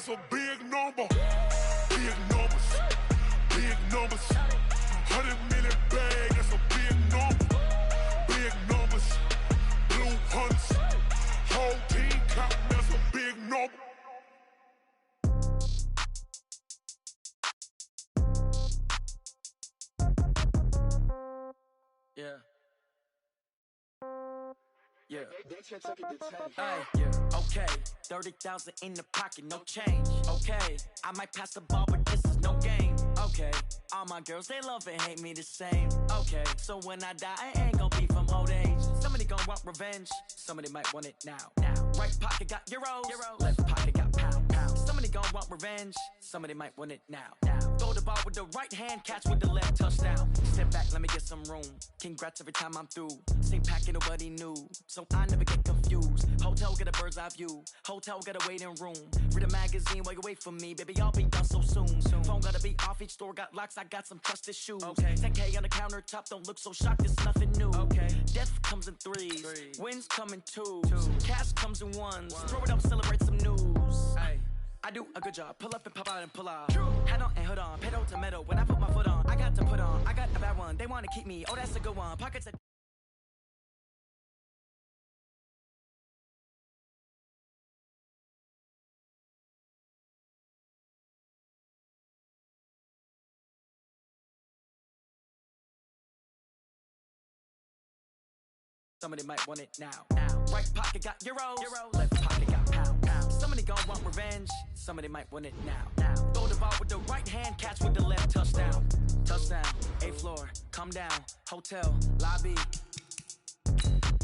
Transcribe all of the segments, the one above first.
that's a big number. Big numbers, big numbers. 100 million bag, that's a big number. Big numbers, blue hunts. Whole team counting, that's a big number. Yeah. Yeah. Yeah. Okay. 30,000 in the pocket, no change. Okay. I might pass the ball, but this is no game. Okay. All my girls, they love and hate me the same. Okay. So when I die, I ain't gonna be from old age. Somebody gonna want revenge. Somebody might want it now. Right pocket got euros. Left pocket got pounds. Somebody gonna want revenge. Somebody might want it now. Throw the ball with the right hand, catch with the left, touchdown. Step back, let me get some room. Congrats every time I'm through. Same packet, nobody knew, so I never get confused. Hotel get a bird's eye view. Hotel get a waiting room. Read a magazine while you wait for me, baby. I'll be done so soon. Phone gotta be off. Each store got locks. I got some trusted shoes. Okay. 10K on the countertop. Don't look so shocked. It's nothing new. Okay. Death comes in threes. Wins come in twos. Cash comes in ones. Throw it up, celebrate some news. Ay. I do a good job. Pull up and pop out and pull out. Head on and hood on. Pedal to metal. When I put my foot on, I got to put on. I got a bad one. They want to keep me. Oh, that's a good one. Pockets at somebody might want it now. Right pocket got euros. Left pocket got pounds. Somebody gon' want revenge. Somebody might want it now. Throw the ball with the right hand, catch with the left, touchdown. Touchdown, 8th floor, come down. Hotel, lobby.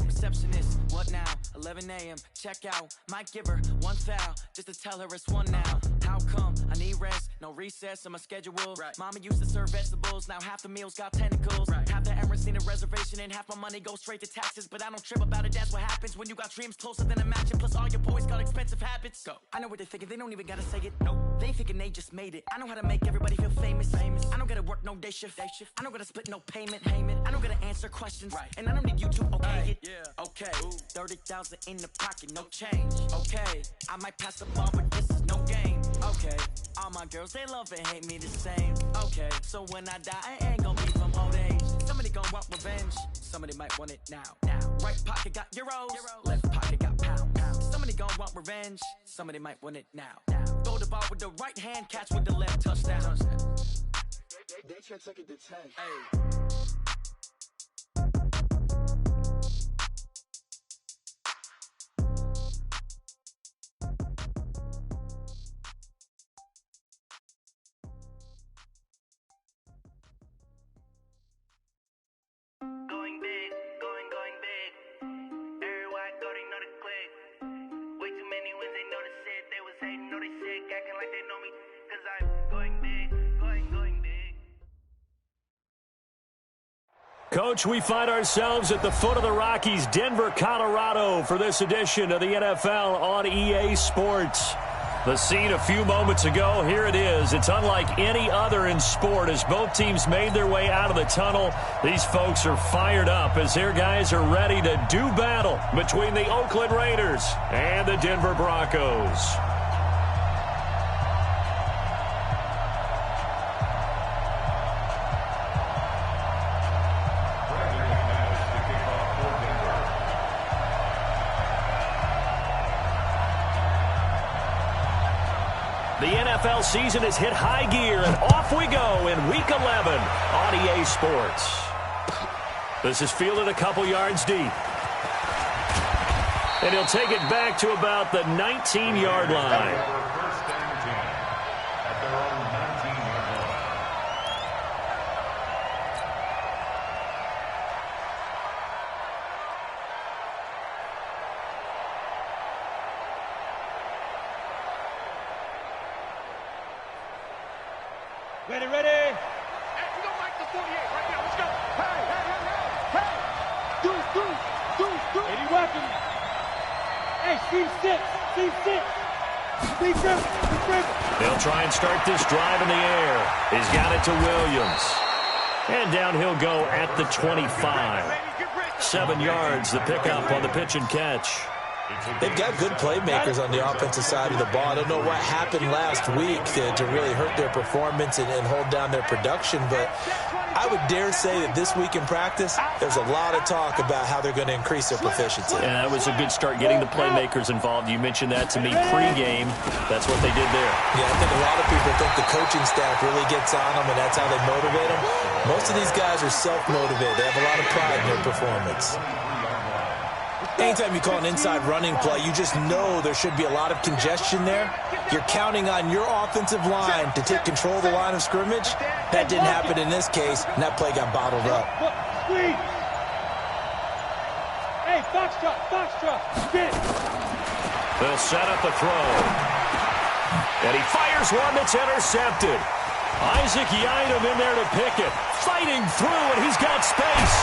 Receptionist, what now? 11 a.m., check out. Might give her one foul, just to tell her it's one now. How come? I need rest, no recess in my schedule. Right. Mama used to serve vegetables, now half the meals got tentacles. Right. Half the errands need a reservation, and half my money goes straight to taxes. But I don't trip about it, that's what happens when you got dreams closer than a match. And plus all your boys got expensive habits. Go. I know what they're thinking, they don't even gotta say it. Nope. They ain't thinking they just made it. I know how to make everybody feel famous. I don't gotta work no day shift. I don't gotta split no payment. I don't gotta answer questions. Right. And I don't need you to okay it. Yeah. Okay. 30,000 in the pocket, no change. Okay. I might pass the ball, but this is no game. Okay. All my girls, they love and hate me the same. Okay. So when I die, I ain't gonna be from old age. Somebody gon' want revenge. Somebody might want it now. Right pocket got euros. Left pocket got pounds. Somebody gon' want revenge. Somebody might want it now. Throw the ball with the right hand, catch with the left, touchdown. They just took it to 10. Hey. Going big, going big. Everywhere I go, they know the click. Way too many wins, they know the shit. They was hating, know they sick, acting like they know me. Cause I'm going big, going big. Coach, we find ourselves at the foot of the Rockies, Denver, Colorado, for this edition of the NFL on EA Sports. The scene a few moments ago, here it is. It's unlike any other in sport as both teams made their way out of the tunnel. These folks are fired up as their guys are ready to do battle between the Oakland Raiders and the Denver Broncos. The NFL season has hit high gear, and off we go in Week 11 on EA Sports. This is fielded a couple yards deep. And he'll take it back to about the 19-yard line. Ready. Hey, we don't like the 48 right now. Let's go. Hey. Deuce. 80 weapons. Hey, C6. They'll try and start this drive in the air. He's got it to Williams. And down he'll go at the 25. 7 yards, the pickup on the pitch and catch. They've got good playmakers on the offensive side of the ball. I don't know what happened last week to really hurt their performance and hold down their production, but I would dare say that this week in practice, there's a lot of talk about how they're going to increase their proficiency. Yeah, that was a good start, getting the playmakers involved. You mentioned that to me pregame. That's what they did there. Yeah, I think a lot of people think the coaching staff really gets on them, and that's how they motivate them. Most of these guys are self-motivated. They have a lot of pride in their performance. Anytime you call an inside running play, you just know there should be a lot of congestion there. You're counting on your offensive line to take control of the line of scrimmage. That didn't happen in this case, and that play got bottled up. Hey, foxtrot, spin. They'll set up the throw. And he fires one that's intercepted. Isaac Yiadom in there to pick it. Fighting through, and he's got space.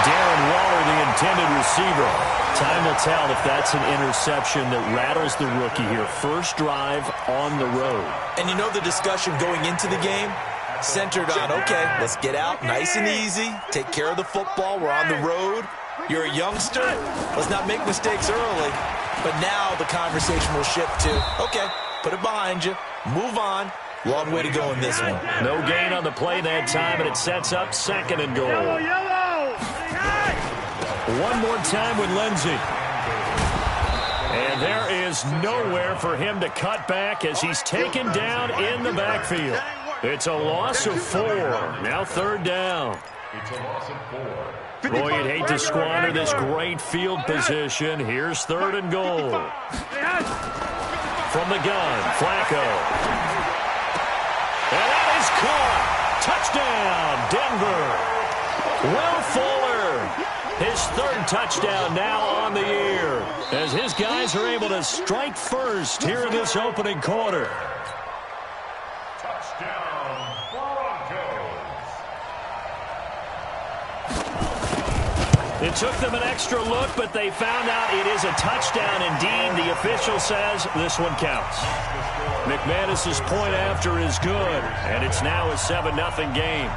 Darren Waller, the intended receiver. Time will tell if that's an interception that rattles the rookie here. First drive on the road. And you know the discussion going into the game? Centered on, okay, let's get out nice and easy. Take care of the football. We're on the road. You're a youngster. Let's not make mistakes early. But now the conversation will shift to, okay, put it behind you. Move on. Long way to go in this one. No gain on the play that time, and it sets up second and goal. Yellow. One more time with Lindsey. And there is nowhere for him to cut back as he's taken down in the backfield. It's a loss of 4. Now third down. Boy, you'd hate to squander this great field position. Here's third and goal. From the gun, Flacco. And that is caught. Touchdown, Denver. Will Fuller, his third touchdown now on the year, as his guys are able to strike first here in this opening quarter. Touchdown, Broncos. It took them an extra look, but they found out it is a touchdown indeed. The official says this one counts. McManus's point after is good, and it's now a 7-0 game.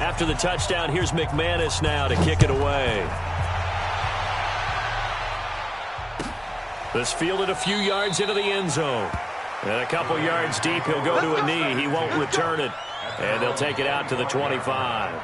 After the touchdown, here's McManus now to kick it away. This fielded a few yards into the end zone. And a couple yards deep, he'll go to a knee. He won't return it. And they'll take it out to the 25.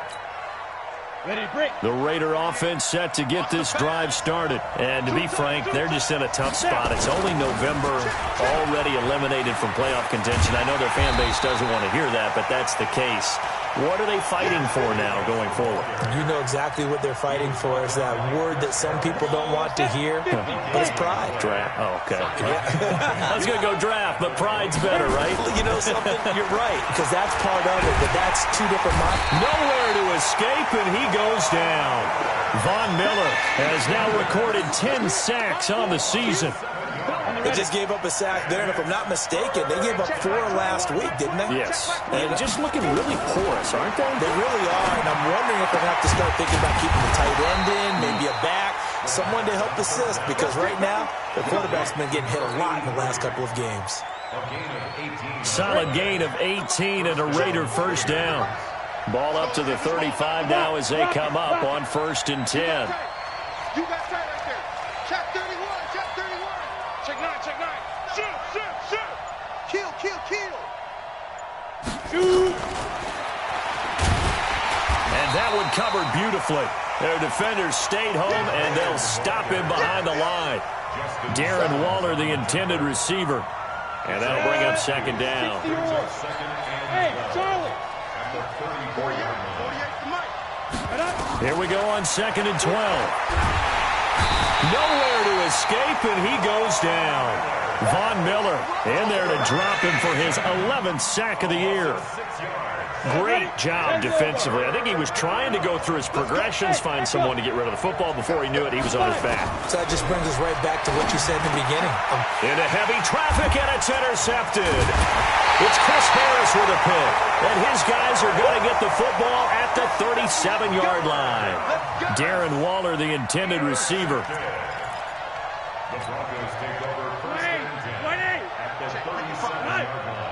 The Raider offense set to get this drive started. And to be frank, they're just in a tough spot. It's only November, already eliminated from playoff contention. I know their fan base doesn't want to hear that, but that's the case. What are they fighting for now going forward? You know exactly what they're fighting for. Is that word that some people don't want to hear, but it's pride. Draft. Oh, okay. I was going to go draft, but pride's better, right? You know something? You're right, because that's part of it, but that's two different minds. Nowhere to escape, and he goes down. Von Miller has now recorded 10 sacks on the season. They just gave up a sack there, and if I'm not mistaken, they gave up 4 last week, didn't they? Yes. And just looking really porous, aren't they? They really are, and I'm wondering if they're going to have to start thinking about keeping the tight end in, maybe a back, someone to help assist, because right now, the quarterback's been getting hit a lot in the last couple of games. Solid gain of 18 and a Raider first down. Ball up to the 35 now as they come up on 1st and 10. You got tight right there. Check 31. Check 9. Shoot. Kill. Shoot. And that one covered beautifully. Their defenders stayed home, and they'll stop him behind the line. Darren Waller, the intended receiver. And that'll bring up second down. Hey, Charlie. Here we go on 2nd and 12. Nowhere to escape, and he goes down. Von Miller in there to drop him for his 11th sack of the year. Great job defensively. I think he was trying to go through his progressions, find someone to get rid of the football. Before he knew it, he was on his back. So that just brings us right back to what you said in the beginning. Into heavy traffic, and it's intercepted. It's Chris Harris with a pick. And his guys are going to get the football at the 37-yard line. Darren Waller, the intended receiver. The Broncos take over first and 10 at the 37-yard line.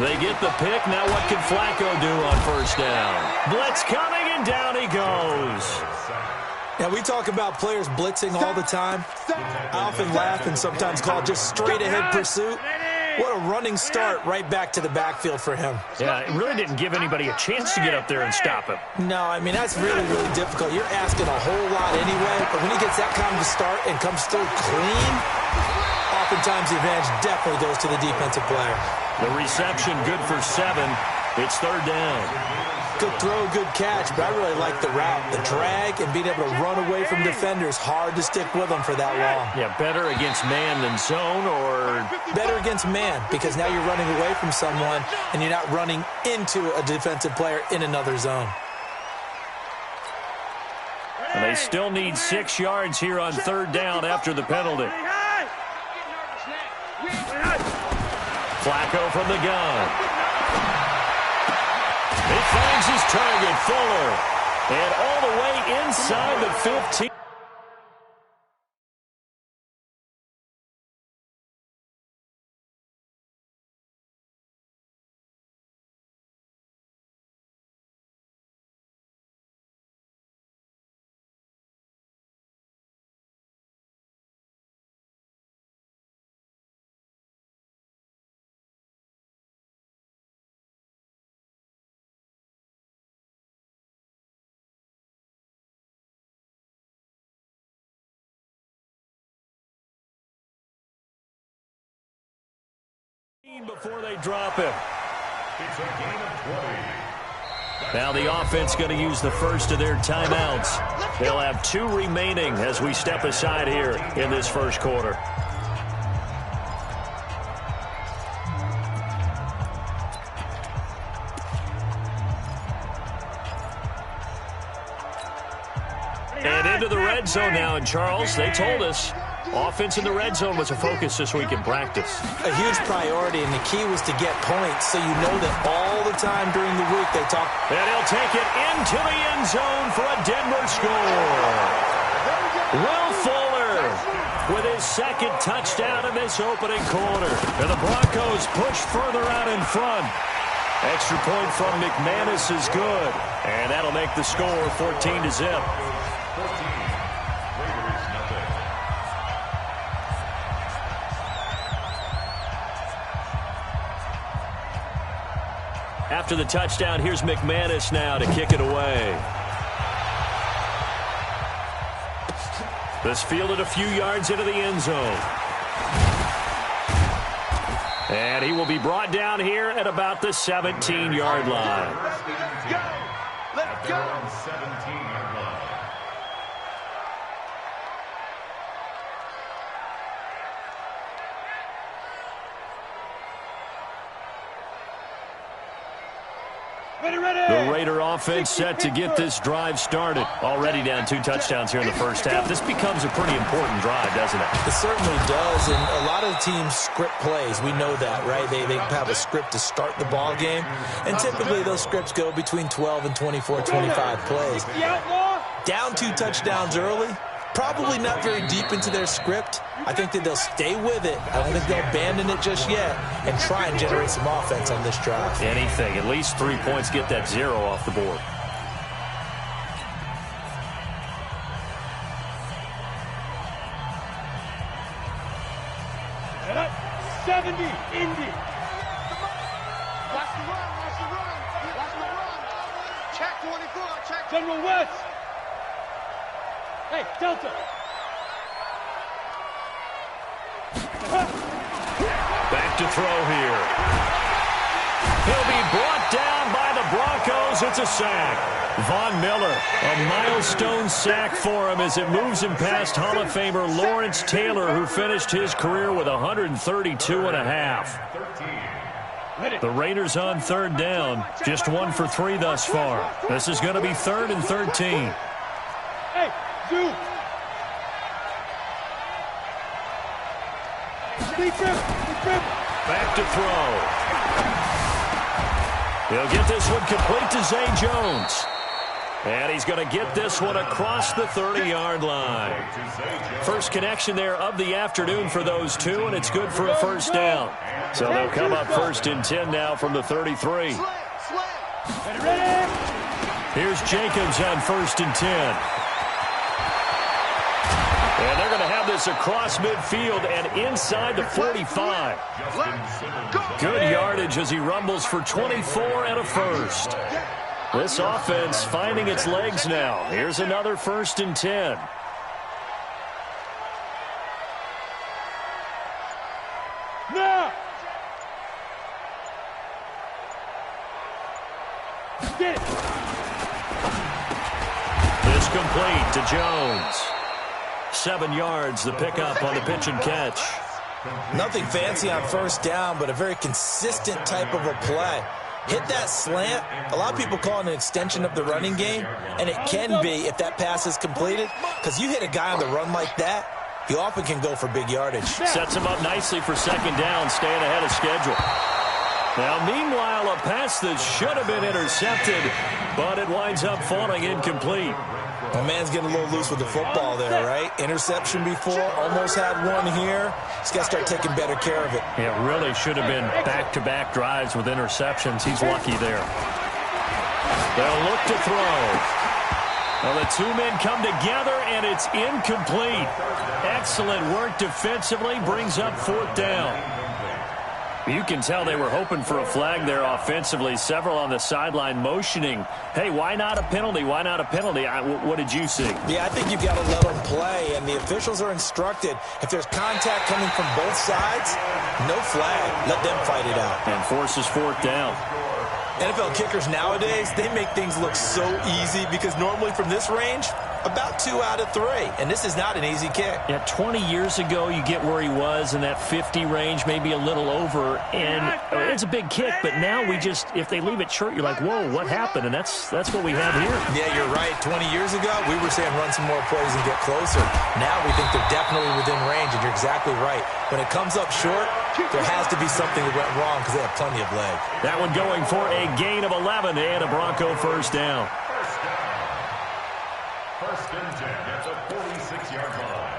They get the pick. Now what can Flacco do on first down? Blitz coming, and down he goes. Now, we talk about players blitzing all the time. I often laugh and sometimes call it just straight-ahead pursuit. What a running start right back to the backfield for him. Yeah, it really didn't give anybody a chance to get up there and stop him. No, I mean, that's really, really difficult. You're asking a whole lot anyway, but when he gets that kind of a start and comes through clean, oftentimes the advantage definitely goes to the defensive player. The reception good for 7. It's third down. Good throw, good catch, but I really like the route. The drag and being able to run away from defenders, hard to stick with them for that long. Yeah, better against man than zone, or better against man, because now you're running away from someone and you're not running into a defensive player in another zone. And they still need 6 yards here on third down after the penalty. Flacco from the gun. He finds his target, Fuller, and all the way inside the 15. Before they drop him. It's a gain of 20. Now the offense going to use the first of their timeouts. They'll have 2 remaining as we step aside here in this first quarter. And into the red zone now, and Charles, they told us offense in the red zone was a focus this week in practice. A huge priority, and the key was to get points, so you know that all the time during the week they talk. And he'll take it into the end zone for a Denver score. Will Fuller with his second touchdown in this opening quarter. And the Broncos push further out in front. Extra point from McManus is good. And that'll make the score 14-0. After the touchdown, here's McManus now to kick it away. This fielded a few yards into the end zone. And he will be brought down here at about the 17-yard line. Let's go! 17-yard line. The Raider offense set to get this drive started. Already down 2 touchdowns here in the first half. This becomes a pretty important drive, doesn't it? It certainly does, and a lot of teams script plays. We know that, right? They have a script to start the ball game, and typically those scripts go between 12 and 24, 25 plays. Down 2 touchdowns early, probably not very deep into their script. I think that they'll stay with it. I don't think they'll abandon it just yet and try and generate some offense on this drive. Anything. At least 3 points, get that 0 off the board. Head up. 70, Indy. Watch the run, watch the run, watch the run. Check 24, check. General West. Hey, Delta. Back to throw here. He'll be brought down by the Broncos. It's a sack. Von Miller, a milestone sack for him as it moves him past Hall of Famer Lawrence Taylor, who finished his career with 132.5. The Raiders on third down, just 1 for 3 thus far. This is going to be 3rd and 13. Hey, dude. Back to throw. He'll get this one complete to Zay Jones. And he's going to get this one across the 30-yard line. First connection there of the afternoon for those two, and it's good for a first down. So they'll come up 1st and 10 now from the 33. Here's Jacobs on 1st and 10. And they're going to have this across midfield and inside the 45. Good yardage as he rumbles for 24 and a first. This offense finding its legs now. Here's another 1st and 10. Now. Get it. This complete to Jones. 7 yards, the pickup on the pitch and catch. Nothing fancy on first down, but a very consistent type of a play. Hit that slant. A lot of people call it an extension of the running game, and it can be if that pass is completed, because you hit a guy on the run like that, he often can go for big yardage. Sets him up nicely for 2nd down, staying ahead of schedule. Now, meanwhile, a pass that should have been intercepted, but it winds up falling incomplete. My man's getting a little loose with the football there, right? Interception before, almost had one here. He's got to start taking better care of it. It really should have been back-to-back drives with interceptions. He's lucky there. They'll look to throw. Well, the two men come together, and it's incomplete. Excellent work defensively, brings up 4th down. You can tell they were hoping for a flag there offensively. Several on the sideline motioning, hey, why not a penalty? Why not a penalty? What did you see? Yeah, I think you've got to let them play, and the officials are instructed, if there's contact coming from both sides, no flag. Let them fight it out. And forces 4th down. NFL kickers nowadays, they make things look so easy because normally from this range, about 2 out of 3. And this is not an easy kick. Yeah, 20 years ago, you get where he was in that 50 range, maybe a little over. And it's a big kick, but now we just, if they leave it short, you're like, whoa, what happened? And that's what we have here. Yeah, you're right. 20 years ago, we were saying run some more plays and get closer. Now we think they're definitely within range, and you're exactly right. When it comes up short, there has to be something that went wrong because they have plenty of leg. That one going for a gain of 11 and a Bronco first down. First and 10 at the 46-yard line.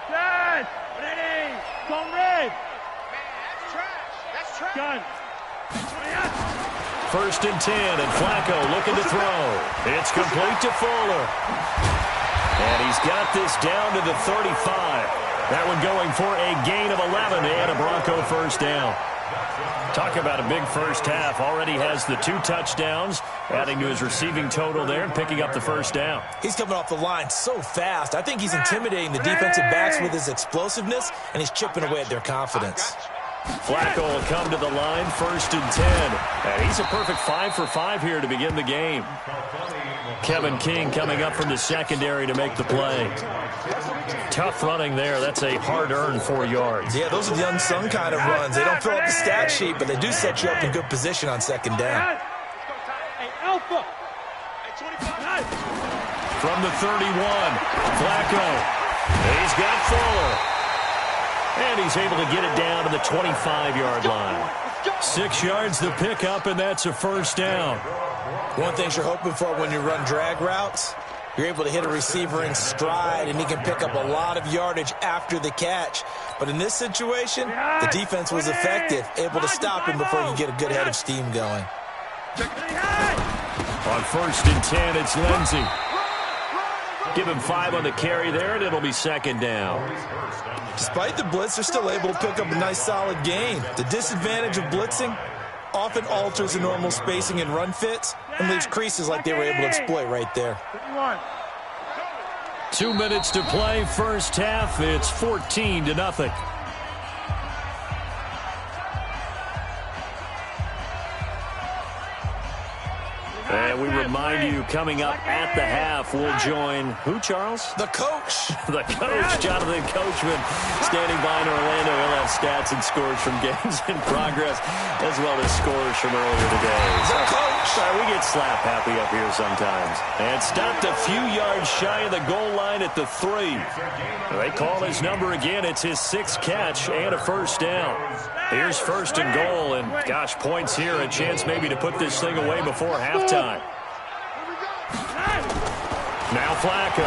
Dad! Ready! Comrade! That's trash. That's trash. Gun! 1st and 10, and Flacco looking to throw. It's complete to Fuller. And he's got this down to the 35. That one going for a gain of 11 and a Bronco first down. Talk about a big first half. Already has the 2 touchdowns, adding to his receiving total there and picking up the first down. He's coming off the line so fast. I think he's intimidating the defensive backs with his explosiveness, and he's chipping away at their confidence. Flacco will come to the line, 1st and 10. And he's a perfect 5 for 5 here to begin the game. Kevin King coming up from the secondary to make the play. Tough running there. That's a hard-earned 4 yards. Yeah, those are the unsung kind of runs. They don't fill up the stat sheet, but they do set you up in good position on 2nd down. Hey, Alpha! From the 31, Flacco. He's got Fuller. And he's able to get it down to the 25-yard line. 6 yards the pickup, and that's a first down. One thing you're hoping for when you run drag routes, you're able to hit a receiver in stride, and he can pick up a lot of yardage after the catch. But in this situation, the defense was effective, able to stop him before you get a good head of steam going. On 1st and 10, it's Lindsey. Give him 5 on the carry there, and it'll be 2nd down. Despite the blitz, they're still able to pick up a nice solid gain. The disadvantage of blitzing often alters the normal spacing and run fits and leaves creases like they were able to exploit right there. 2 minutes to play, first half. It's 14-0. remind you, coming up at the half, we'll join who, Charles? The coach. The coach, Jonathan Coachman, standing by in Orlando. He'll have stats and scores from games in progress, as well as scores from earlier today. The coach. Sorry, we get slap happy up here sometimes. And stopped a few yards shy of the goal line at the 3. They call his number again. It's his 6th catch and a first down. Here's first and goal, and gosh, points here. A chance maybe to put this thing away before halftime. Now Flacco.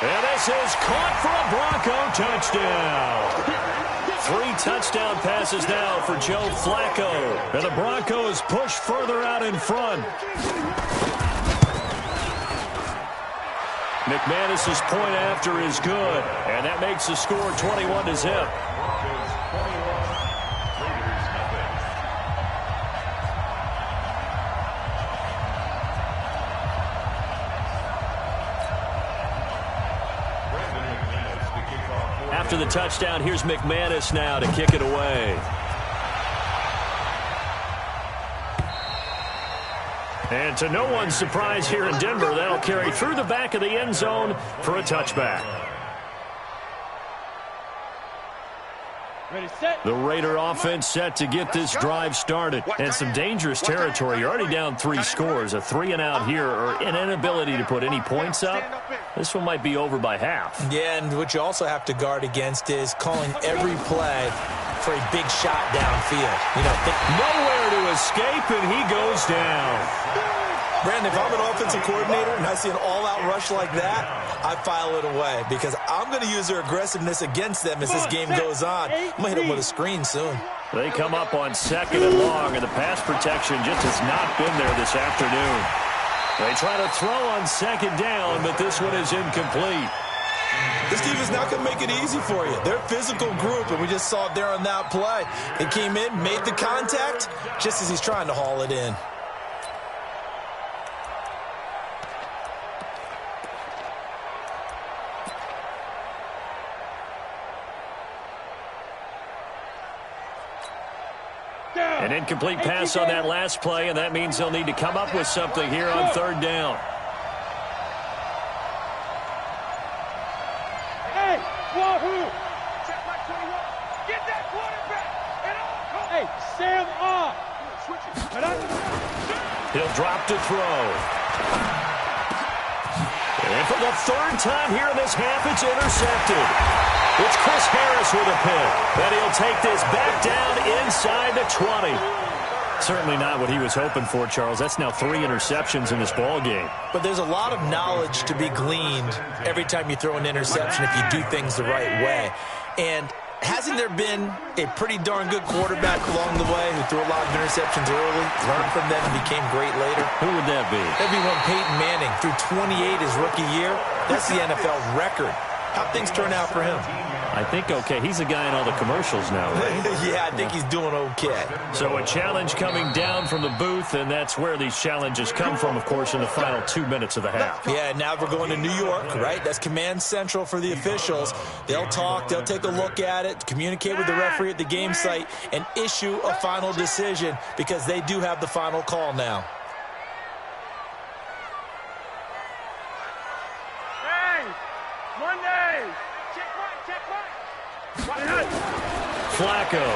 And this is caught for a Bronco touchdown. 3 touchdown passes now for Joe Flacco. And the Broncos push further out in front. McManus's point after is good, and that makes the score 21-0. After the touchdown, here's McManus now to kick it away. And to no one's surprise here in Denver, that'll carry through the back of the end zone for a touchback. Ready, set. The Raider offense set to get this drive started. And some dangerous territory. You're already down 3 scores. A 3-and-out here, or an inability to put any points up. This one might be over by half. Yeah, and what you also have to guard against is calling every play for a big shot downfield. You know, nowhere to escape, and he goes down. Brandon, if I'm an offensive coordinator and I see an all-out rush like that, I file it away because I'm going to use their aggressiveness against them as this game goes on. I'm going to hit them with a screen soon. They come up on 2nd and long, and the pass protection just has not been there this afternoon. They try to throw on 2nd down, but this one is incomplete. This team is not going to make it easy for you. They're a physical group, and we just saw it there on that play. They came in, made the contact, just as he's trying to haul it in. An incomplete pass on that last play, and that means they'll need to come up with something here on 3rd down. Hey, wahoo! Check my 21. Get that quarterback! Hey, Sam off! He'll drop to throw. And for the 3rd time here in this half, it's intercepted. It's Chris Harris with a pick, and he'll take this back down inside the 20. Certainly not what he was hoping for, Charles. That's now 3 interceptions in this ball game. But there's a lot of knowledge to be gleaned every time you throw an interception if you do things the right way. And hasn't there been a pretty darn good quarterback along the way who threw a lot of interceptions early, learned from them, and became great later? Who would that be? That'd be one Peyton Manning. Threw 28 his rookie year. That's the NFL record. How'd things turn out for him? I think okay. He's a guy in all the commercials now, right? Yeah, I think he's doing okay. So a challenge coming down from the booth, and that's where these challenges come from, of course, in the final 2 minutes of the half. Yeah, now we're going to New York, right? That's command central for the officials. They'll talk, they'll take a look at it, communicate with the referee at the game site, and issue a final decision because they do have the final call now. Flacco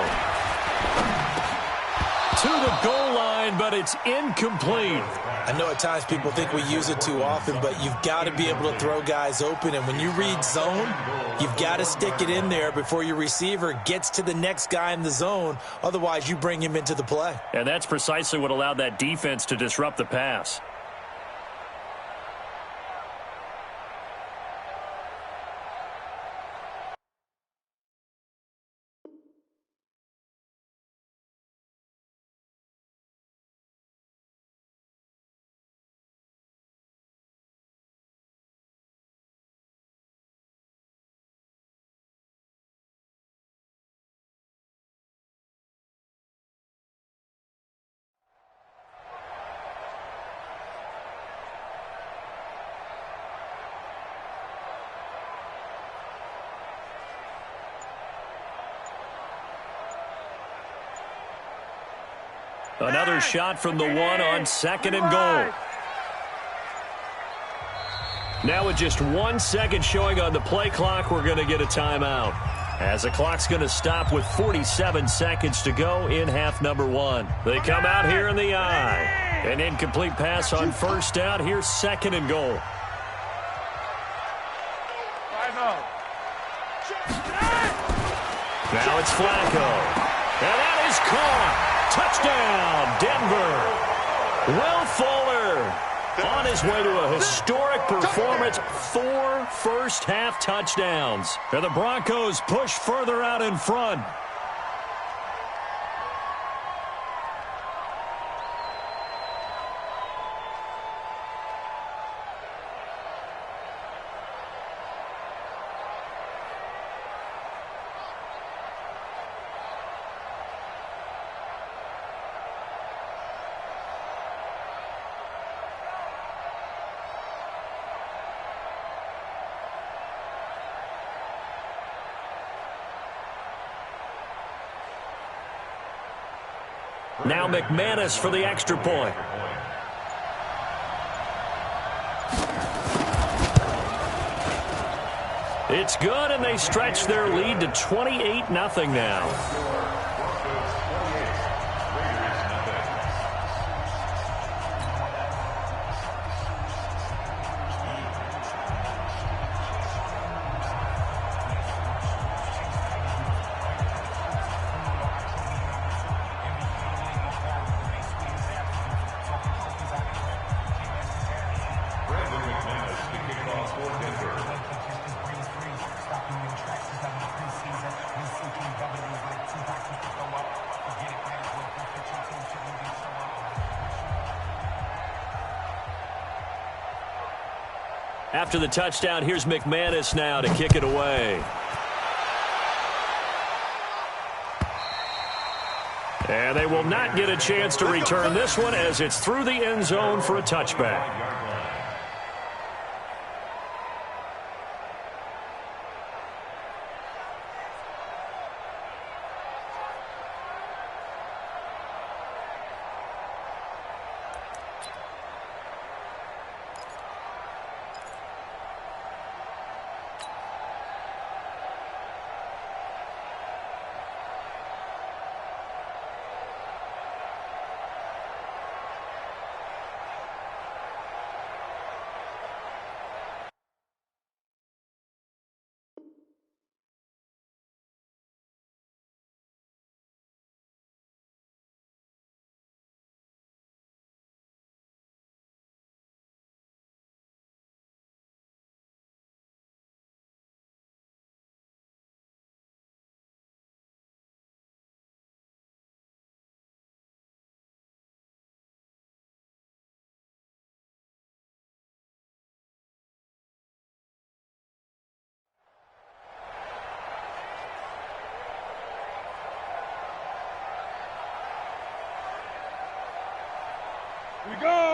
to the goal line, but it's incomplete. I know at times people think we use it too often, but you've got to be able to throw guys open. And when you read zone, you've got to stick it in there before your receiver gets to the next guy in the zone. Otherwise, you bring him into the play. And that's precisely what allowed that defense to disrupt the pass. Another shot from the one on 2nd and goal. Now with just 1 second showing on the play clock, we're going to get a timeout. As the clock's going to stop with 47 seconds to go in half number 1. They come out here in the eye. An incomplete pass on 1st down. Here's 2nd and goal. Now it's Flacco. And that is caught. Touchdown, Denver. Will Fuller on his way to a historic performance. 4 first-half touchdowns. And the Broncos push further out in front. Now McManus for the extra point. It's good, and they stretch their lead to 28-0 now. After the touchdown, here's McManus now to kick it away. And they will not get a chance to return this one as it's through the end zone for a touchback.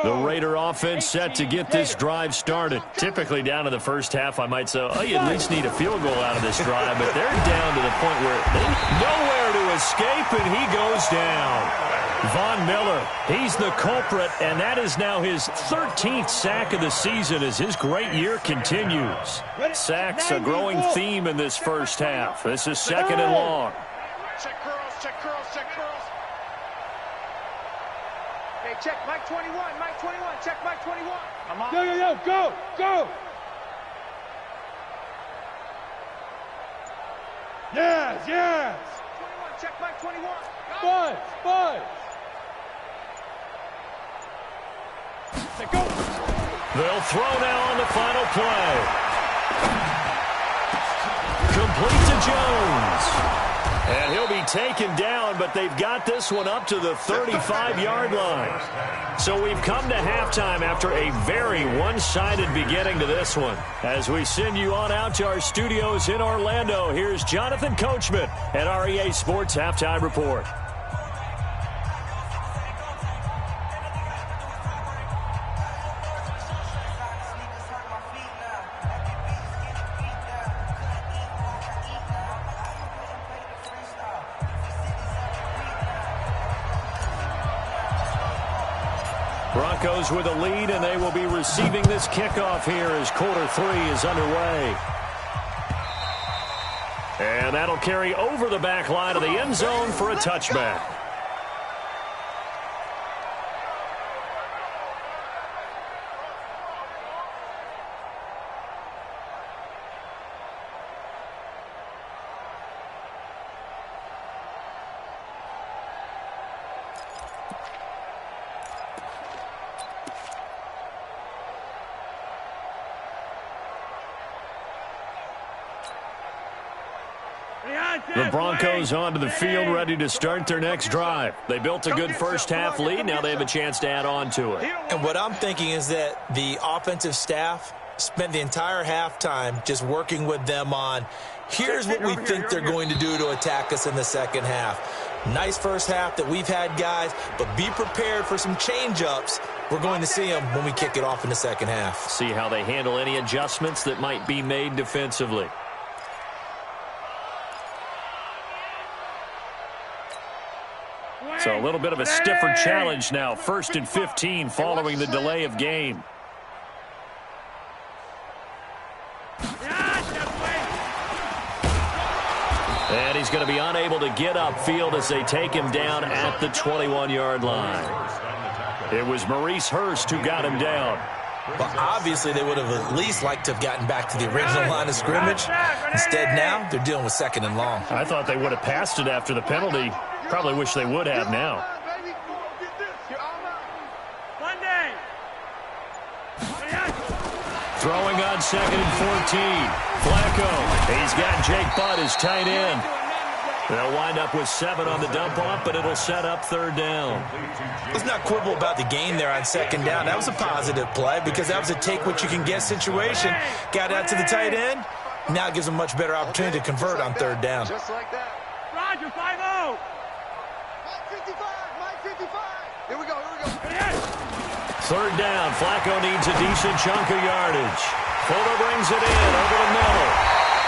The Raider offense set to get this drive started. Typically down to the first half, I might say, oh, you at least need a field goal out of this drive, but they're down to the point where they nowhere to escape, and he goes down. Von Miller, he's the culprit, and that is now his 13th sack of the season as his great year continues. Sacks a growing theme in this first half. This is 2nd and long. Check curls, check curls, check curls. Hey, check Mike 21, Mike 21, check Mike 21. Yo, go, go. Yes. 21, check Mike 21. Buzz. Go. They'll throw now on the final play. Complete to Jones. And he'll be taken down, but they've got this one up to the 35-yard line. So we've come to halftime after a very one-sided beginning to this one. As we send you on out to our studios in Orlando, here's Jonathan Coachman at our EA Sports Halftime Report. Broncos with a lead, and they will be receiving this kickoff here as quarter 3 is underway. And that'll carry over the back line of the end zone for a touchback. The Broncos onto the field, ready to start their next drive. They built a good first-half lead. Now they have a chance to add on to it. And what I'm thinking is that the offensive staff spent the entire halftime just working with them on, here's what we think they're going to do to attack us in the second half. Nice first half that we've had, guys, but be prepared for some change-ups. We're going to see them when we kick it off in the second half. See how they handle any adjustments that might be made defensively. So a little bit of a stiffer challenge now. 1st and 15 following the delay of game. And he's going to be unable to get upfield as they take him down at the 21-yard line. It was Maurice Hurst who got him down. Well, obviously they would have at least liked to have gotten back to the original line of scrimmage. Instead now, they're dealing with 2nd and long. I thought they would have passed it after the penalty. Probably wish they would have now. Throwing on 2nd and 14. Flacco. He's got Jake Butt as tight end. They'll wind up with 7 on the dump-off, but it'll set up 3rd down. Let's not quibble about the gain there on 2nd down. That was a positive play because that was a take-what-you-can-get situation. Got out to the tight end. Now it gives them a much better opportunity to convert on 3rd down. Just like that. Roger, 5-0. Mike 55, Mike 55. Here we go, here we go. 3rd down. Flacco needs a decent chunk of yardage. Fuller brings it in over the middle.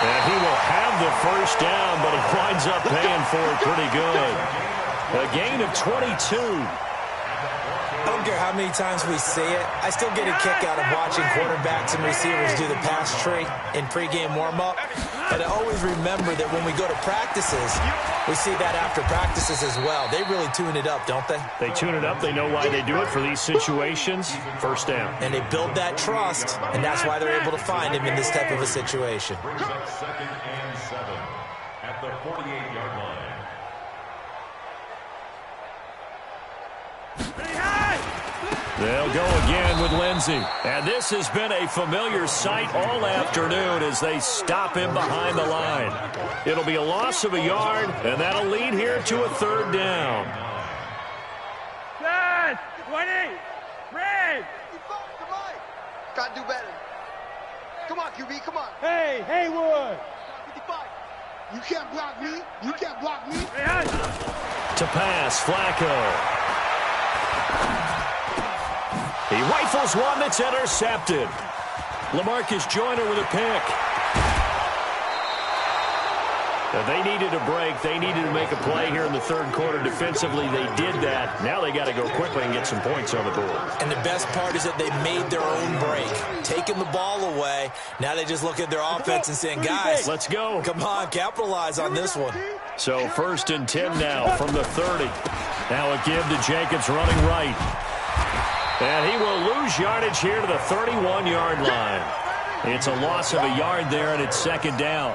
And he will have the 1st down, but he winds up paying for it pretty good. A gain of 22. I don't care how many times we see it. I still get a kick out of watching quarterbacks and receivers do the pass tree in pregame warm-up. But I always remember that when we go to practices, we see that after practices as well. They really tune it up, don't they? They tune it up. They know why they do it for these situations. 1st down. And they build that trust, and that's why they're able to find him in this type of a situation. 2nd and 7 at the 48-yard line. They'll go again with Lindsey. And this has been a familiar sight all afternoon as they stop him behind the line. It'll be a loss of a yard, and that'll lead here to a 3rd down. 20. Red. Gotta do better. Come on, QB, come on. Hey, Haywood. 55. You can't block me. You can't block me. To pass, Flacco. He rifles one that's intercepted. LaMarcus Joyner with a pick. Now they needed a break. They needed to make a play here in the 3rd quarter. Defensively, they did that. Now they got to go quickly and get some points on the board. And the best part is that they made their own break, taking the ball away. Now they just look at their offense and saying, guys, let's go. Come on, capitalize on this one. So 1st and 10 now from the 30. Now a give to Jacobs running right. And he will lose yardage here to the 31-yard line. It's a loss of a yard there, and it's 2nd down.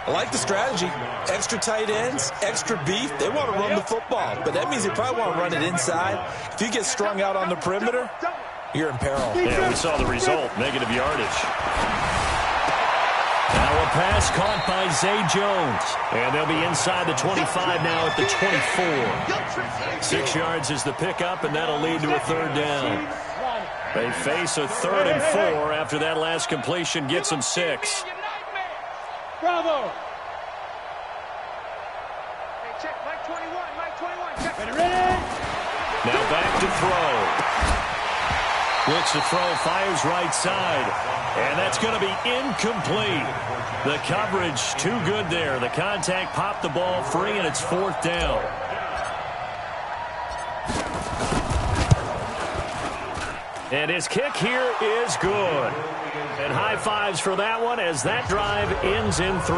I like the strategy. Extra tight ends, extra beef. They want to run the football, but that means they probably want to run it inside. If you get strung out on the perimeter, you're in peril. Yeah, we saw the result, negative yardage. Now a pass caught by Zay Jones. And they'll be inside the 25 now at the 24. 6 yards is the pickup, and that'll lead to a 3rd down. They face a 3rd and 4 after that last completion gets them 6. Bravo. Hey, check Mike 21, Mike 21. Check. Ready? Now back to throw. Looks to throw, fires right side. And that's going to be incomplete. The coverage too good there. The contact popped the ball free, and it's 4th down. And his kick here is good. And high fives for that one as that drive ends in 3.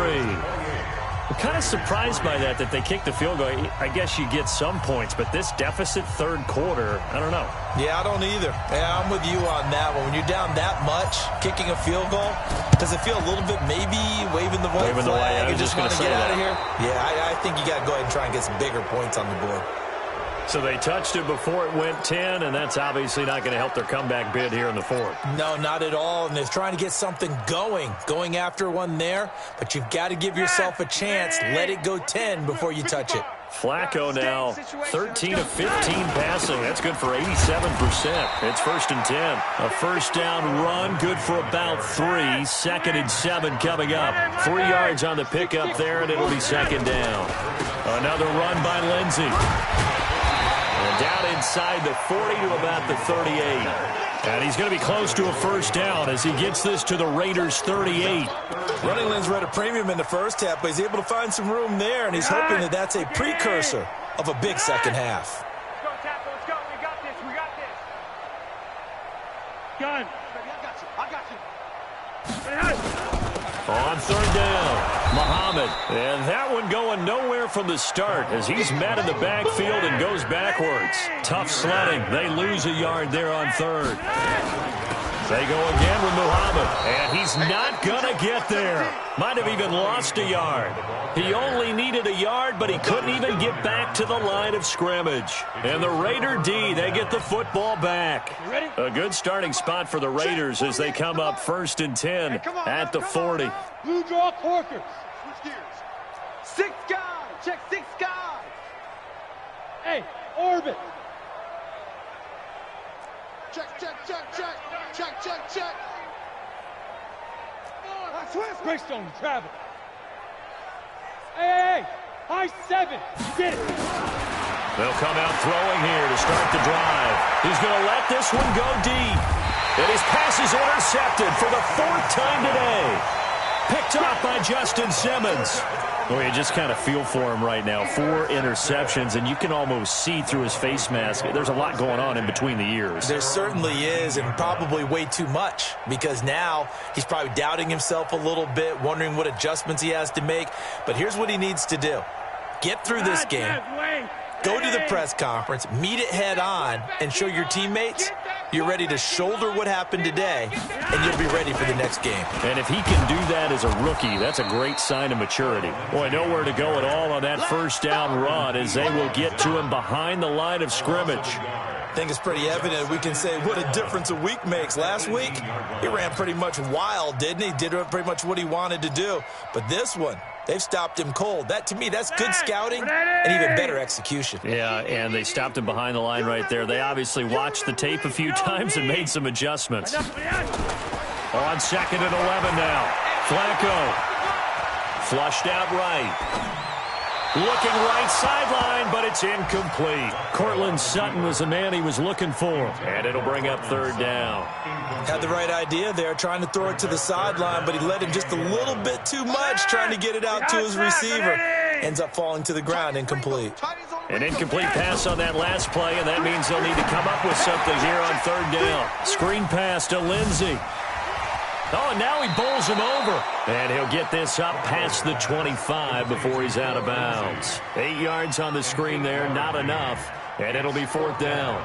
I'm kind of surprised by that they kicked the field goal. I guess you get some points, but this deficit third quarter, I don't know. Yeah, I don't either. Yeah, I'm with you on that one. When you're down that much, kicking a field goal, does it feel a little bit maybe waving the white flag and just want to get out of here? Yeah, I think you got to go ahead and try and get some bigger points on the board. So they touched it before it went 10, and that's obviously not going to help their comeback bid here in the 4th. No, not at all, and they're trying to get something going after one there, but you've got to give yourself a chance. Let it go 10 before you touch it. Flacco now 13 of 15 passing. That's good for 87%. It's 1st and 10. A first down run, good for about 3. 2nd and 7 coming up. 3 yards on the pickup there, and it'll be 2nd down. Another run by Lindsey. And down inside the 40 to about the 38. And he's going to be close to a first down as he gets this to the Raiders' 38. Running lanes were at a premium in the first half, but he's able to find some room there, and he's hoping that that's a precursor of a big second half. Let's go, Tackle. Let's go. We got this. We got this. Gun. I got you. On 3rd down, Muhammad. And that one going nowhere from the start as he's met in the backfield and goes backwards. Tough sledding. They lose a yard there on 3rd. They go again with Muhammad, and he's not going to get there. Might have even lost a yard. He only needed a yard, but he couldn't even get back to the line of scrimmage. And the Raider D, they get the football back. A good starting spot for the Raiders as they come up 1st and 10 at the 40. Blue draw corkers. Switch gears. 6 guys. Check 6 guys. Hey, orbit. Check. Greystone to travel. Hey, high 7. Get it. They'll come out throwing here to start the drive. He's going to let this one go deep. And his pass is intercepted for the 4th time today. Picked off by Justin Simmons. Well, you just kind of feel for him right now. 4 interceptions, and you can almost see through his face mask. There's a lot going on in between the ears. There certainly is, and probably way too much, because now he's probably doubting himself a little bit, wondering what adjustments he has to make. But here's what he needs to do. Get through this game. Go to the press conference, meet it head on, and show your teammates you're ready to shoulder what happened today, and you'll be ready for the next game. And if he can do that as a rookie, that's a great sign of maturity. Boy, nowhere to go at all on that first down run as they will get to him behind the line of scrimmage. I think it's pretty evident. We can say what a difference a week makes. Last week, he ran pretty much wild, didn't he? Did pretty much what he wanted to do. But this one, they've stopped him cold. That, to me, that's good scouting and even better execution. Yeah, and they stopped him behind the line right there. They obviously watched the tape a few times and made some adjustments. On 2nd and 11 now. Flacco. Flushed out right. Looking right sideline, but it's incomplete. Cortland Sutton was the man he was looking for. And it'll bring up 3rd down. Had the right idea there, trying to throw it to the sideline, but he let him just a little bit too much, trying to get it out to his receiver. Ends up falling to the ground, incomplete. An incomplete pass on that last play, and that means they'll need to come up with something here on 3rd down. Screen pass to Lindsey. Oh, and now he bowls him over. And he'll get this up past the 25 before he's out of bounds. 8 yards on the screen there, not enough. And it'll be 4th down.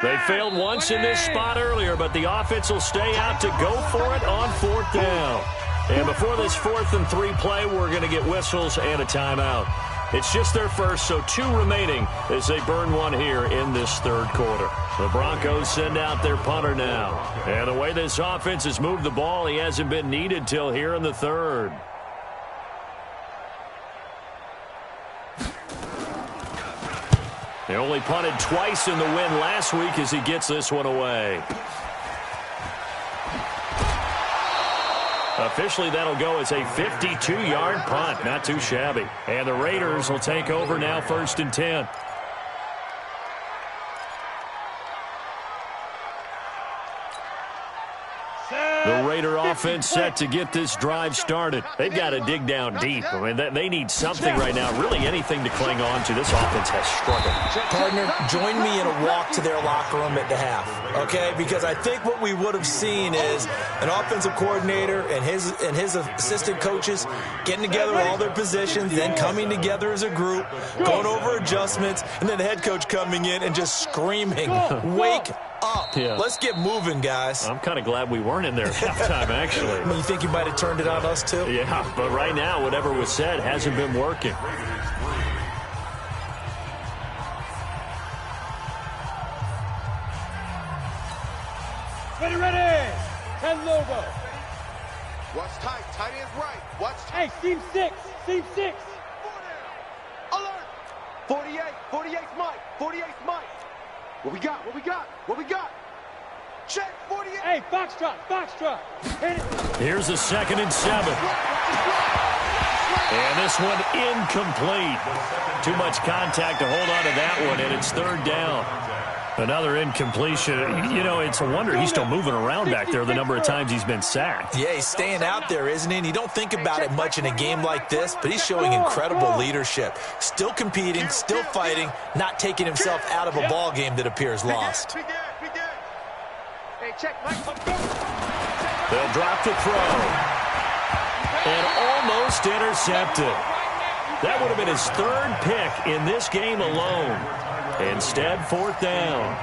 They failed once in this spot earlier, but the offense will stay out to go for it on 4th down. And before this 4th and 3 play, we're going to get whistles and a timeout. It's just their first, so 2 remaining as they burn one here in this 3rd quarter. The Broncos send out their punter now. And the way this offense has moved the ball, he hasn't been needed till here in the 3rd. They only punted twice in the win last week as he gets this one away. Officially, that'll go as a 52-yard punt. Not too shabby. And the Raiders will take over now, 1st and 10. The Raider offense set to get this drive started. They've got to dig down deep. I mean, they need something right now, really anything to cling on to. This offense has struggled. Partner, join me in a walk to their locker room at the half, okay? Because I think what we would have seen is an offensive coordinator and his assistant coaches getting together all their positions, then coming together as a group, going over adjustments, and then the head coach coming in and just screaming, "Wake up. Yeah. Let's get moving, guys." I'm kind of glad we weren't in there at halftime, actually. You think you might have turned it on us, too? Yeah, but right now, whatever was said hasn't been working. Ready. 10 logo. Watch tight. Tight ends right. Watch tight. Hey, seam 6. Seam 6. Alert. 48's Mike. 48's Mike. What we got? Check 48. Hey, Foxtrot. Hit it. Here's a 2nd and 7. And this one incomplete. Too much contact to hold on to that one, and it's 3rd down. Another incompletion. You know, it's a wonder he's still moving around back there the number of times he's been sacked. Yeah, he's staying out there, isn't he? And you don't think about it much in a game like this, but he's showing incredible leadership. Still competing, still fighting, not taking himself out of a ball game that appears lost. Hey, check Mike. They'll drop the throw. And almost intercepted. That would have been his 3rd pick in this game alone. Instead, 4th down.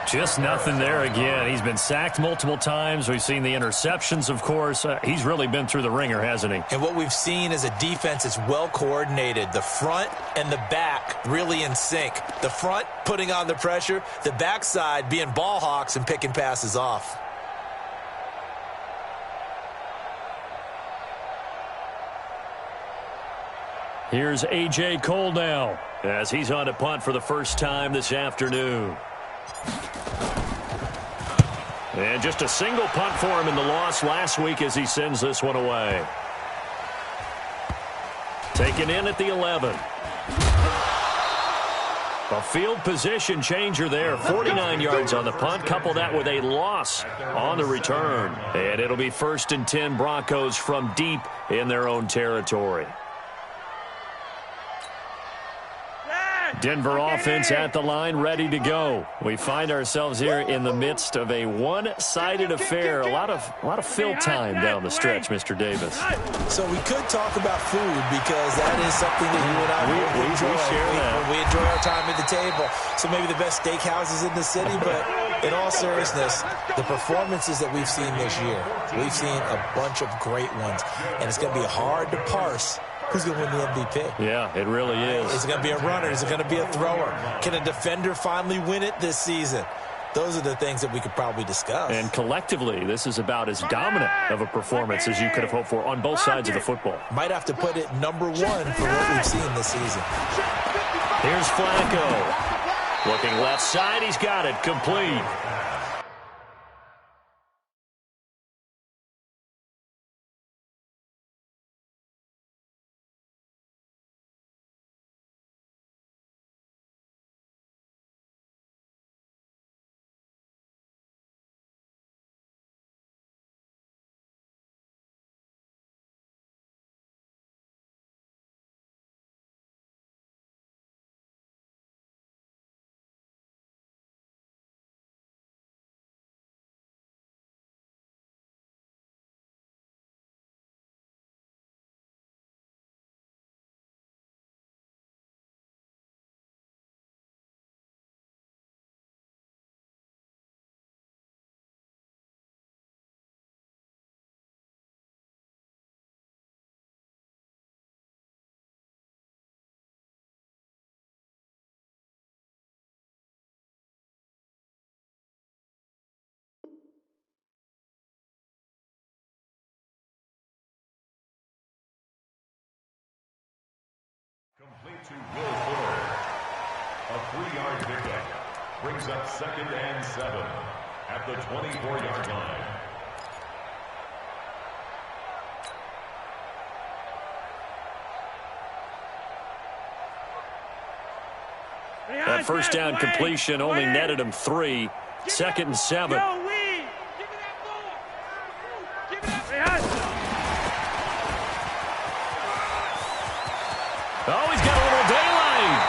Just nothing there again. He's been sacked multiple times. We've seen the interceptions, of course. He's really been through the ringer, hasn't he? And what we've seen is a defense that's well coordinated. The front and the back really in sync. The front putting on the pressure. The backside being ball hawks and picking passes off. Here's A.J. Cole now as he's on a punt for the first time this afternoon. And just a single punt for him in the loss last week as he sends this one away. Taken in at the 11. A field position changer there. 49 yards on the punt. Couple that with a loss on the return. And it'll be 1st and 10 Broncos from deep in their own territory. Denver offense at the line, ready to go. We find ourselves here in the midst of a one-sided affair. A lot of fill time down the stretch, Mr. Davis. So we could talk about food because that is something that you and I we share that. We enjoy our time at the table. So maybe the best steakhouses in the city, but in all seriousness, the performances that we've seen this year, we've seen a bunch of great ones, and it's going to be hard to parse who's going to win the MVP. Yeah, it really is. Is it going to be a runner? Is it going to be a thrower? Can a defender finally win it this season? Those are the things that we could probably discuss. And collectively, this is about as dominant of a performance as you could have hoped for on both sides of the football. Might have to put it number 1 for what we've seen this season. Here's Flacco. Looking left side, he's got it. Complete. Complete to Will Fuller. A 3-yard pickup brings up 2nd and 7 at the 24-yard line. That first down completion only netted him 3. 2nd and 7. Oh, he's got a little daylight.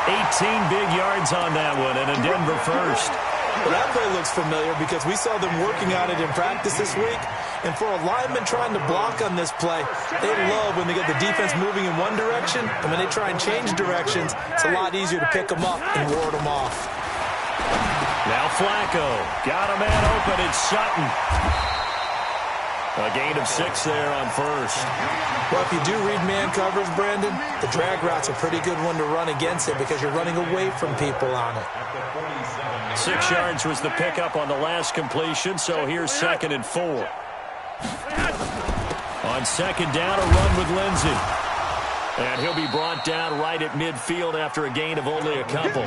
18 big yards on that one, and a Denver first. Well, that play looks familiar because we saw them working on it in practice this week. And for a lineman trying to block on this play, they love when they get the defense moving in one direction. And when they try and change directions, it's a lot easier to pick them up and ward them off. Now Flacco. Got a man open. It's Sutton. A gain of 6 there on first. Well, if you do read man coverage, Brandon, the drag route's a pretty good one to run against it because you're running away from people on it. 6 yards was the pickup on the last completion, so here's 2nd and 4. On 2nd down, a run with Lindsey. And he'll be brought down right at midfield after a gain of only a couple.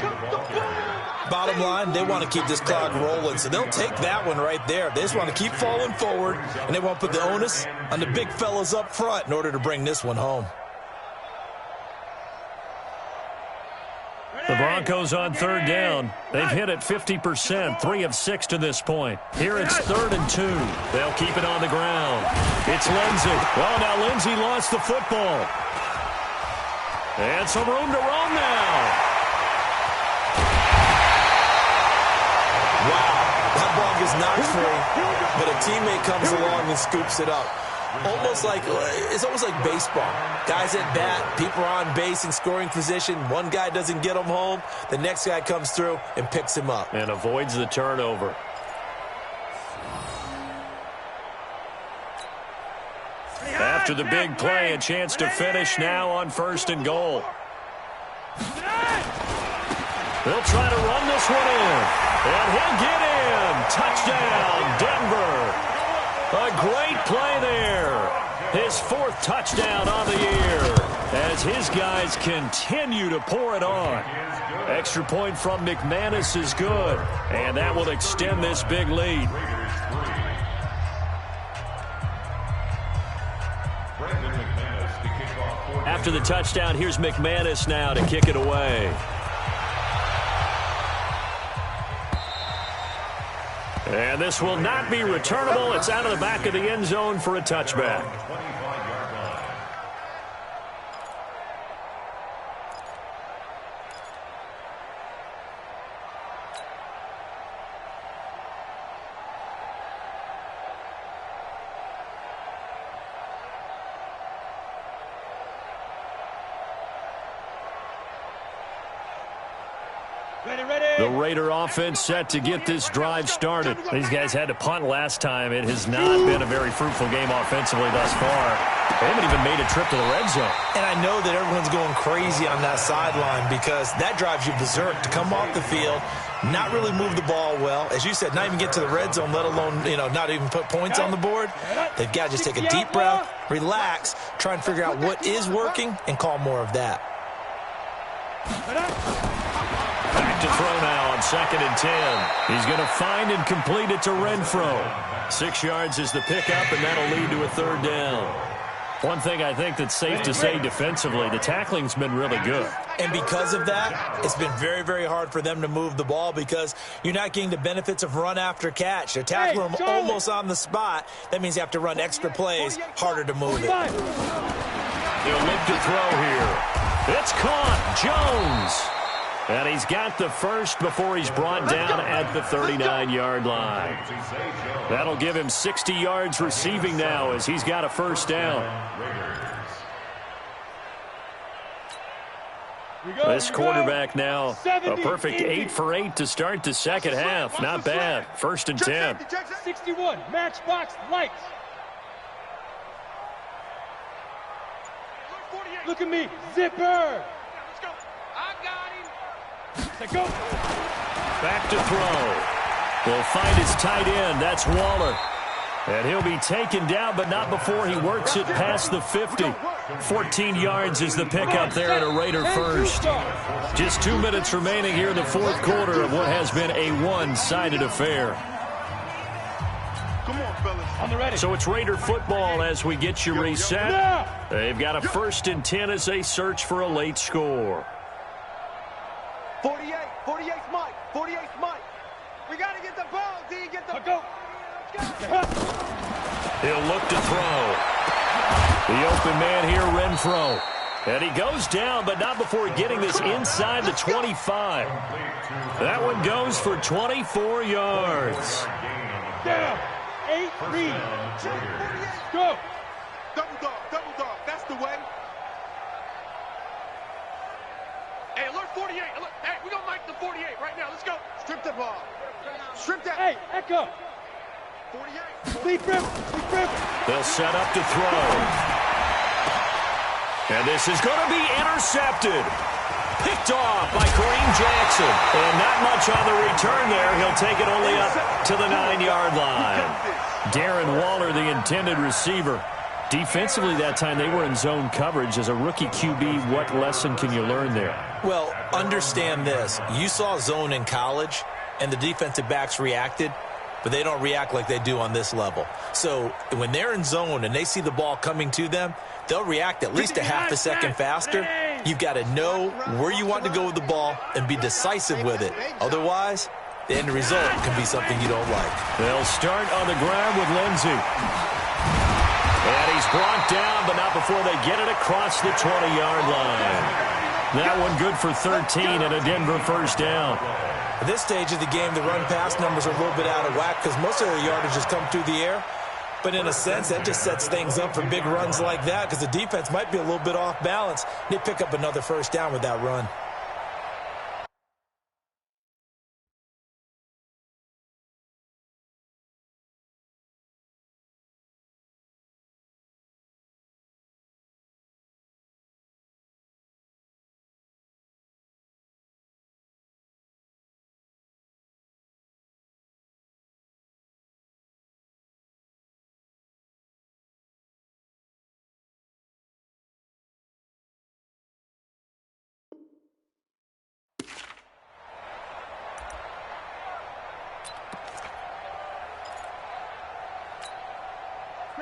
Bottom line, they want to keep this clock rolling, so they'll take that one right there. They just want to keep falling forward, and they want to put the onus on the big fellas up front in order to bring this one home. The Broncos on 3rd down. They've hit it 50%, 3 of 6 to this point. Here it's 3rd and 2. They'll keep it on the ground. It's Lindsey. Well, now Lindsey lost the football. And some room to roam now. Wow, that ball gets knocked free, but a teammate comes along and scoops it up. It's almost like baseball. Guys at bat, people are on base in scoring position. One guy doesn't get him home. The next guy comes through and picks him up. And avoids the turnover. After the big play, a chance to finish now on 1st and goal. They'll try to run this one in. And he'll get in. Touchdown, Denver. A great play there. His 4th touchdown on the year as his guys continue to pour it on. Extra point from McManus is good, and that will extend this big lead. After the touchdown, here's McManus now to kick it away. And this will not be returnable. It's out of the back of the end zone for a touchback. The Raider offense set to get this drive started. These guys had to punt last time. It has not been a very fruitful game offensively thus far. They haven't even made a trip to the red zone. And I know that everyone's going crazy on that sideline because that drives you berserk to come off the field, not really move the ball well. As you said, not even get to the red zone, let alone, not even put points on the board. They've got to just take a deep breath, relax, try and figure out what is working, and call more of that. Back to throw now on 2nd and 10. He's going to find and complete it to Renfro. 6 yards is the pickup, and that'll lead to a 3rd down. One thing I think that's safe to say defensively, the tackling's been really good. And because of that, it's been very, very hard for them to move the ball because you're not getting the benefits of run after catch. They're tackling them almost on the spot. That means you have to run extra plays, harder to move it. He'll look to throw here. It's caught. Jones. And he's got the first before he's brought down at the 39-yard line. That'll give him 60 yards receiving now as he's got a 1st down. This quarterback now a perfect 8 for 8 to start the 2nd half. Not bad. 1st and 10. 61, matchbox lights. Look at me, zipper. Go. Back to throw. Will find his tight end. That's Waller. And he'll be taken down, but not before he works it past the 50. 14 yards is the pickup there at a Raider first. Just 2 minutes remaining here in the 4th quarter of what has been a one-sided affair. Come on, fellas. So it's Raider football as we get you reset. They've got a 1st and 10 as they search for a late score. 48's Mike. 48's Mike. We got to get the ball, D. Get the go. He'll look to throw. The open man here, Renfro. And he goes down, but not before getting this inside the 25. That one goes for 24 yards. Down. 8-3. Go. Double dog. That's the way. Hey, alert 48. Alert. Hey, we're going to mic the 48 right now. Let's go. Strip the ball. Strip that. Hey, Echo. 48. Deep river. They'll set up to throw. And this is going to be intercepted. Picked off by Kareem Jackson. And not much on the return there. He'll take it only up to the 9-yard line. Darren Waller, the intended receiver. Defensively that time, they were in zone coverage. As a rookie QB, what lesson can you learn there? Well, understand this. You saw zone in college, and the defensive backs reacted, but they don't react like they do on this level. So when they're in zone and they see the ball coming to them, they'll react at least a half a second faster. You've got to know where you want to go with the ball and be decisive with it. Otherwise, the end result can be something you don't like. They'll start on the ground with Lindsey. And he's brought down, but not before they get it across the 20-yard line. That one good for 13 and a Denver first down. At this stage of the game, the run-pass numbers are a little bit out of whack because most of their yardage has come through the air. But in a sense, that just sets things up for big runs like that because the defense might be a little bit off balance. They pick up another first down with that run.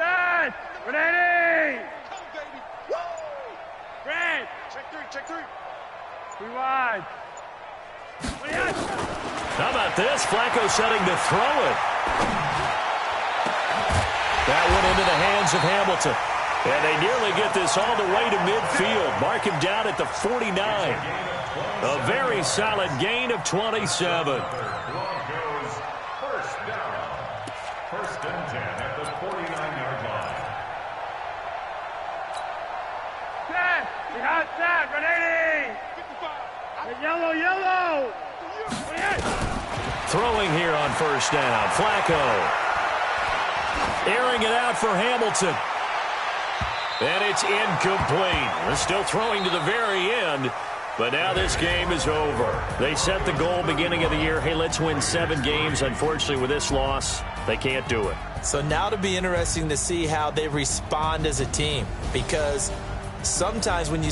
Set. Ready. Go, baby. Woo! Red. Check three. 3 wide. How about this? Flacco setting to throw it. That went into the hands of Hamilton. And they nearly get this all the way to midfield. Mark him down at the 49. A very solid gain of 27. Broncos first down. First and 10 at the 49-yard line. Set. Behind set. Ready. 55. Yellow. 28. Throwing here on first down. Flacco. Airing it out for Hamilton. And it's incomplete. They're still throwing to the very end. But now this game is over. They set the goal beginning of the year. Hey, let's win 7 games. Unfortunately, with this loss, they can't do it. So now it'll be interesting to see how they respond as a team because sometimes when you